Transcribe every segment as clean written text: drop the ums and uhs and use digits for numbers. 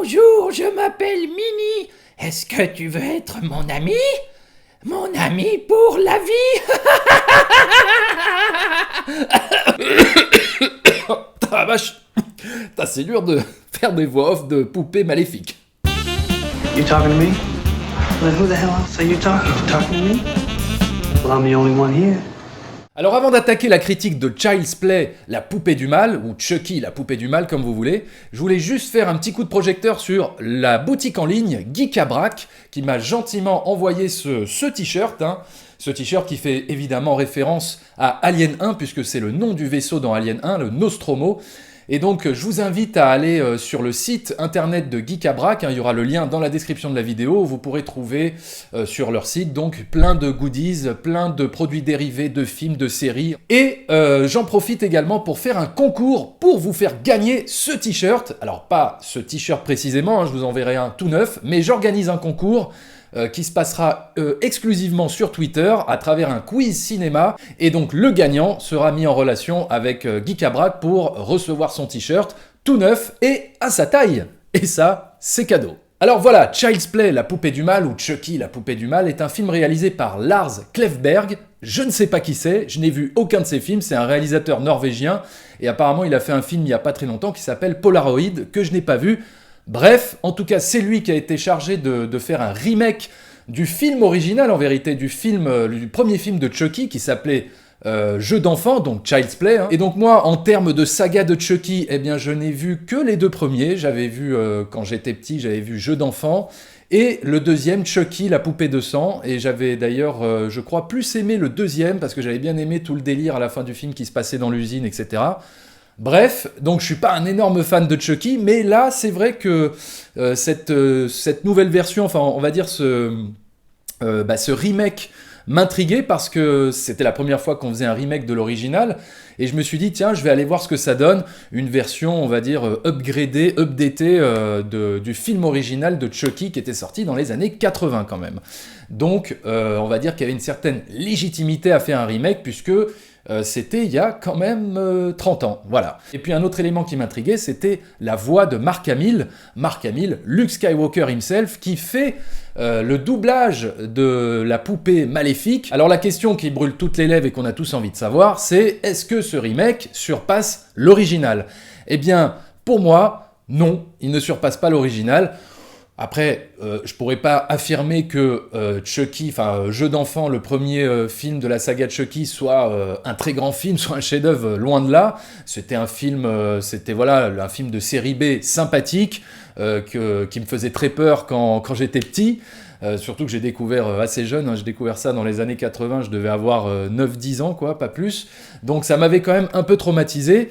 Bonjour, je m'appelle Mini. Est-ce que tu veux être mon ami? Mon ami pour la vie. Ah vache. C'est dur de faire des voix off de poupées maléfiques. You talking to me? Well, who the hell else are you talking to? Talking to me? Well, I'm the only one here. Alors avant d'attaquer la critique de Child's Play, la poupée du mal, ou Chucky, la poupée du mal comme vous voulez, je voulais juste faire un petit coup de projecteur sur la boutique en ligne Geek-a-Brac, qui m'a gentiment envoyé ce t-shirt, ce t-shirt qui fait évidemment référence à Alien 1, puisque c'est le nom du vaisseau dans Alien 1, le Nostromo. Et donc, je vous invite à aller sur le site internet de Geek-a-Brac, il y aura le lien dans la description de la vidéo, vous pourrez trouver sur leur site donc plein de goodies, plein de produits dérivés, de films, de séries. Et j'en profite également pour faire un concours pour vous faire gagner ce t-shirt. Alors, pas ce t-shirt précisément, je vous enverrai un tout neuf, mais j'organise un concours qui se passera exclusivement sur Twitter à travers un quiz cinéma, et donc le gagnant sera mis en relation avec Geek-a-Brac pour recevoir son t-shirt tout neuf et à sa taille. Et ça, c'est cadeau. Alors voilà, Child's Play, la poupée du mal, ou Chucky, la poupée du mal, est un film réalisé par Lars Klevberg. Je ne sais pas qui c'est, je n'ai vu aucun de ses films, c'est un réalisateur norvégien, et apparemment il a fait un film il n'y a pas très longtemps qui s'appelle Polaroid, que je n'ai pas vu. Bref, en tout cas, c'est lui qui a été chargé de faire un remake du film original, en vérité, du premier film de Chucky, qui s'appelait Jeu d'enfant, donc Child's Play. Et donc moi, en termes de saga de Chucky, eh bien, je n'ai vu que les deux premiers. J'avais vu, quand j'étais petit, j'avais vu Jeu d'enfant, et le deuxième, Chucky, la poupée de sang. Et j'avais d'ailleurs, je crois, plus aimé le deuxième, parce que j'avais bien aimé tout le délire à la fin du film qui se passait dans l'usine, etc. Bref, donc je suis pas un énorme fan de Chucky, mais là c'est vrai que cette nouvelle version, enfin on va dire ce remake m'intriguait parce que c'était la première fois qu'on faisait un remake de l'original, et je me suis dit tiens, je vais aller voir ce que ça donne, une version on va dire upgradée, updatée du film original de Chucky qui était sorti dans les années 80 quand même. Donc on va dire qu'il y avait une certaine légitimité à faire un remake puisque c'était il y a quand même 30 ans, voilà. Et puis un autre élément qui m'intriguait, c'était la voix de Mark Hamill, Luke Skywalker himself, qui fait le doublage de la poupée maléfique. Alors la question qui brûle toutes les lèvres et qu'on a tous envie de savoir, c'est est-ce que ce remake surpasse l'original? Eh bien, pour moi, non, il ne surpasse pas l'original. Après, je pourrais pas affirmer que Chucky, Jeu d'enfant, le premier film de la saga Chucky, soit un très grand film, soit un chef-d'œuvre, loin de là. C'était un film, un film de série B sympathique, qui me faisait très peur quand j'étais petit. Surtout que j'ai découvert assez jeune, j'ai découvert ça dans les années 80, je devais avoir 9-10 ans, quoi, pas plus. Donc ça m'avait quand même un peu traumatisé.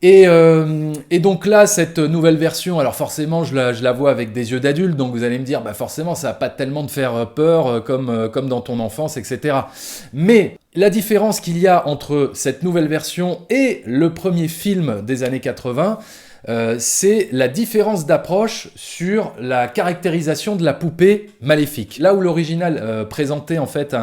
Et donc là, cette nouvelle version, alors forcément, je la vois avec des yeux d'adulte, donc vous allez me dire, forcément, ça va pas tellement te faire peur comme dans ton enfance, etc. Mais la différence qu'il y a entre cette nouvelle version et le premier film des années 80, c'est la différence d'approche sur la caractérisation de la poupée maléfique. Là où l'original présentait en fait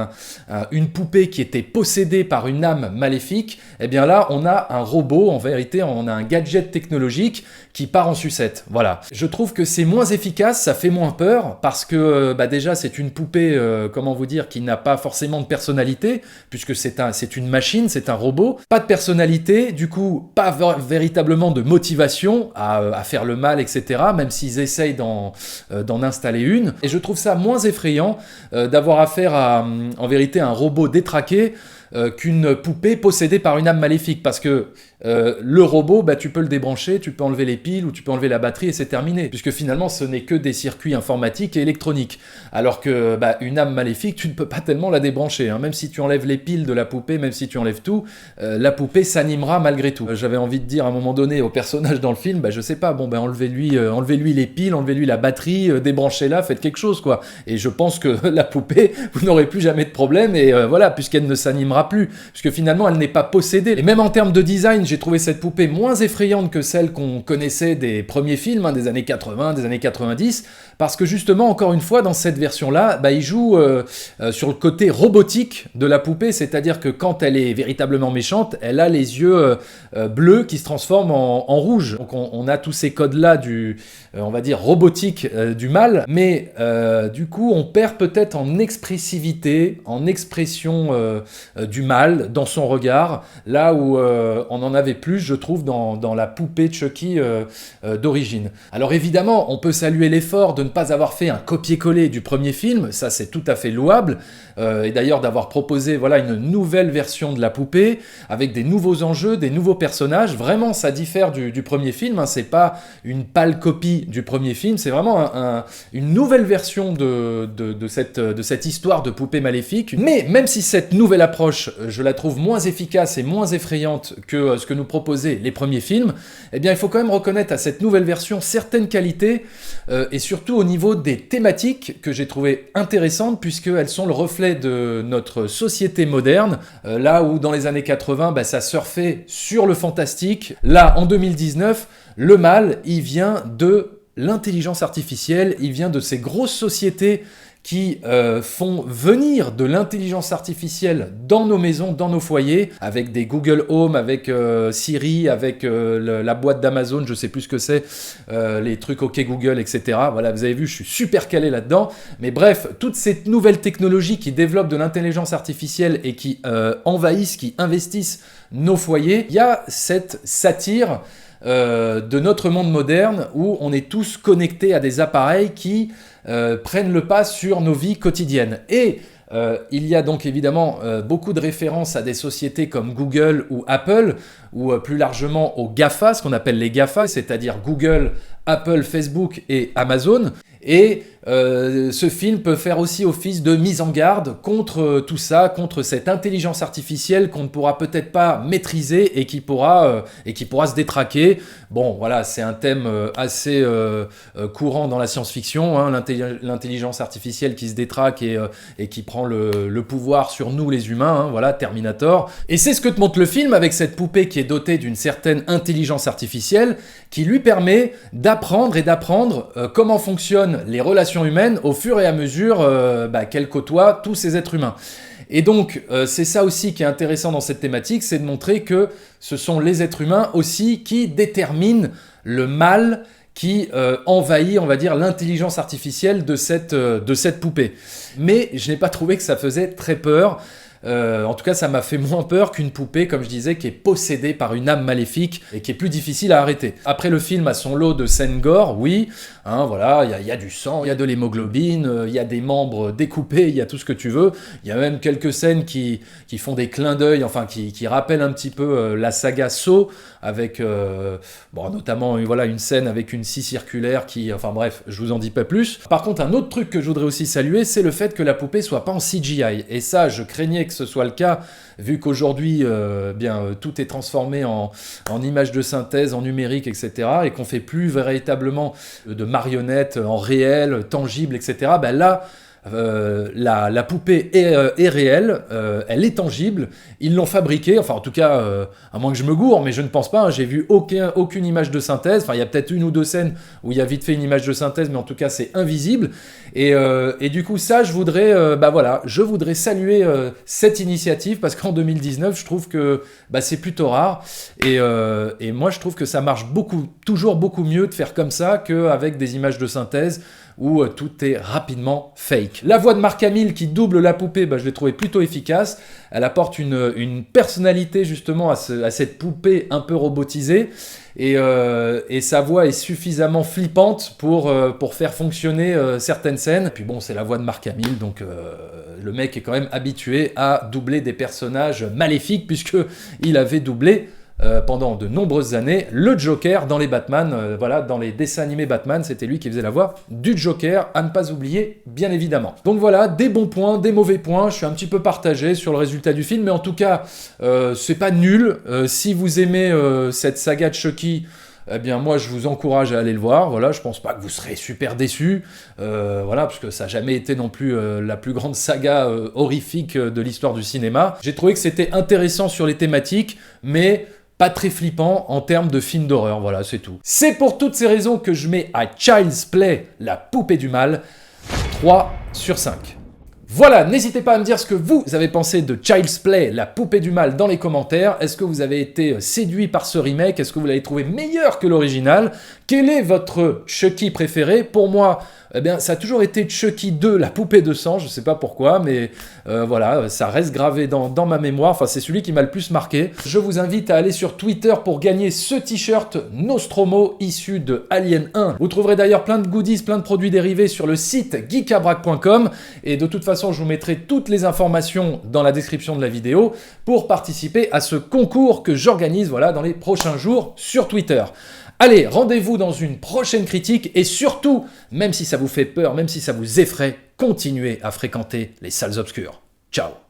une poupée qui était possédée par une âme maléfique, eh bien là on a un robot, en vérité on a un gadget technologique qui part en sucette. Voilà. Je trouve que c'est moins efficace, ça fait moins peur, parce que déjà c'est une poupée, comment vous dire, qui n'a pas forcément de personnalité, puisque c'est une machine, c'est un robot. Pas de personnalité, du coup pas véritablement de motivation à faire le mal, etc., même s'ils essayent d'en installer une. Et je trouve ça moins effrayant d'avoir affaire à, en vérité, un robot détraqué qu'une poupée possédée par une âme maléfique, parce que le robot, tu peux le débrancher, tu peux enlever les piles ou tu peux enlever la batterie et c'est terminé, puisque finalement ce n'est que des circuits informatiques et électroniques, alors que une âme maléfique, tu ne peux pas tellement la débrancher, même si tu enlèves les piles de la poupée, même si tu enlèves tout, la poupée s'animera malgré tout. J'avais envie de dire à un moment donné au personnage dans le film, je sais pas, enlevez-lui les piles, enlevez-lui la batterie, débranchez-la, faites quelque chose, quoi. Et je pense que la poupée, vous n'aurez plus jamais de problème, et voilà, puisqu'elle ne s'animera n'aura plus, puisque finalement elle n'est pas possédée. Et même en termes de design, j'ai trouvé cette poupée moins effrayante que celle qu'on connaissait des premiers films, hein, des années 80, des années 90, parce que justement, encore une fois, dans cette version-là, il joue sur le côté robotique de la poupée, c'est-à-dire que quand elle est véritablement méchante, elle a les yeux bleus qui se transforment en rouge. Donc on a tous ces codes-là on va dire robotique du mal, mais du coup on perd peut-être en expressivité, en expression du mal dans son regard, là où on en avait plus, je trouve, dans la poupée Chucky d'origine. Alors évidemment, on peut saluer l'effort de ne pas avoir fait un copier-coller du premier film, ça c'est tout à fait louable, et d'ailleurs d'avoir proposé une nouvelle version de la poupée, avec des nouveaux enjeux, des nouveaux personnages. Vraiment ça diffère du premier film, hein. C'est pas une pâle copie du premier film, c'est vraiment une nouvelle version de cette histoire de poupée maléfique. Mais même si cette nouvelle approche, je la trouve moins efficace et moins effrayante que ce que nous proposaient les premiers films, eh bien il faut quand même reconnaître à cette nouvelle version certaines qualités, et surtout au niveau des thématiques que j'ai trouvé intéressantes, puisqu'elles sont le reflet de notre société moderne, là où dans les années 80, ça surfait sur le fantastique. Là, en 2019, le mal, il vient de l'intelligence artificielle, il vient de ces grosses sociétés qui font venir de l'intelligence artificielle dans nos maisons, dans nos foyers, avec des Google Home, avec Siri, avec la boîte d'Amazon, je sais plus ce que c'est, les trucs OK Google, etc. Voilà, vous avez vu, je suis super calé là-dedans. Mais bref, toutes ces nouvelles technologies qui développent de l'intelligence artificielle et qui envahissent, qui investissent nos foyers, il y a cette satire de notre monde moderne où on est tous connectés à des appareils qui prennent le pas sur nos vies quotidiennes. Et il y a donc évidemment beaucoup de références à des sociétés comme Google ou Apple, ou plus largement aux GAFA, ce qu'on appelle les GAFA, c'est-à-dire Google, Apple, Facebook et Amazon. Et ce film peut faire aussi office de mise en garde contre tout ça, contre cette intelligence artificielle qu'on ne pourra peut-être pas maîtriser et qui pourra se détraquer. Bon, voilà, c'est un thème assez courant dans la science-fiction, hein, l'intelligence artificielle qui se détraque et qui prend le pouvoir sur nous les humains, hein, voilà, Terminator. Et c'est ce que te montre le film avec cette poupée qui est dotée d'une certaine intelligence artificielle qui lui permet d'apprendre comment fonctionnent les relations humaines au fur et à mesure qu'elle côtoie tous ces êtres humains. Et donc, c'est ça aussi qui est intéressant dans cette thématique, c'est de montrer que ce sont les êtres humains aussi qui déterminent le mal qui envahit, on va dire, l'intelligence artificielle de cette poupée. Mais je n'ai pas trouvé que ça faisait très peur. En tout cas, ça m'a fait moins peur qu'une poupée, comme je disais, qui est possédée par une âme maléfique et qui est plus difficile à arrêter. Après, le film a son lot de scènes gore, oui, hein, voilà, il y a du sang, il y a de l'hémoglobine, il y a des membres découpés, il y a tout ce que tu veux. Il y a même quelques scènes qui font des clins d'œil, enfin qui rappellent un petit peu la saga Saw, avec notamment une scène avec une scie circulaire enfin bref, je vous en dis pas plus. Par contre, un autre truc que je voudrais aussi saluer, c'est le fait que la poupée soit pas en CGI. Et ça, je craignais que ce soit le cas, vu qu'aujourd'hui, tout est transformé en images de synthèse, en numérique, etc., et qu'on fait plus véritablement de marionnettes en réel, tangible, etc. Là, la poupée est réelle, elle est tangible, ils l'ont fabriquée, enfin en tout cas, à moins que je me gourre, mais je ne pense pas, hein, j'ai vu aucune image de synthèse, enfin il y a peut-être une ou deux scènes où il y a vite fait une image de synthèse, mais en tout cas c'est invisible, et du coup ça je voudrais saluer cette initiative, parce qu'en 2019 je trouve que c'est plutôt rare, et moi je trouve que ça marche toujours beaucoup mieux de faire comme ça qu'avec des images de synthèse, où tout est rapidement fake. La voix de Mark Hamill qui double la poupée, je l'ai trouvé plutôt efficace. Elle apporte une personnalité justement à cette poupée un peu robotisée. Et sa voix est suffisamment flippante pour faire fonctionner certaines scènes. Et puis bon, c'est la voix de Mark Hamill, donc le mec est quand même habitué à doubler des personnages maléfiques, puisqu'il avait doublé pendant de nombreuses années le Joker dans les Batman, dans les dessins animés Batman, c'était lui qui faisait la voix du Joker, à ne pas oublier bien évidemment. Donc voilà, des bons points, des mauvais points, je suis un petit peu partagé sur le résultat du film, mais en tout cas c'est pas nul. Si vous aimez cette saga de Chucky, eh bien moi je vous encourage à aller le voir. Voilà, je pense pas que vous serez super déçus, voilà, parce que ça n'a jamais été non plus la plus grande saga horrifique de l'histoire du cinéma. J'ai trouvé que c'était intéressant sur les thématiques, mais pas très flippant en termes de film d'horreur, voilà, c'est tout. C'est pour toutes ces raisons que je mets à Child's Play, la poupée du mal, 3 sur 5. Voilà, n'hésitez pas à me dire ce que vous avez pensé de Child's Play, la poupée du mal, dans les commentaires. Est-ce que vous avez été séduit par ce remake? Est-ce que vous l'avez trouvé meilleur que l'original? Quel est votre Chucky préféré? Pour moi, eh bien, ça a toujours été Chucky 2, la poupée de sang, je sais pas pourquoi, mais voilà, ça reste gravé dans ma mémoire, enfin c'est celui qui m'a le plus marqué. Je vous invite à aller sur Twitter pour gagner ce t-shirt Nostromo issu de Alien 1. Vous trouverez d'ailleurs plein de goodies, plein de produits dérivés sur le site geekabrac.com, et de toute façon je vous mettrai toutes les informations dans la description de la vidéo pour participer à ce concours que j'organise, voilà, dans les prochains jours sur Twitter. Allez, rendez-vous dans une prochaine critique et surtout, même si ça vous fait peur, même si ça vous effraie, continuez à fréquenter les salles obscures. Ciao!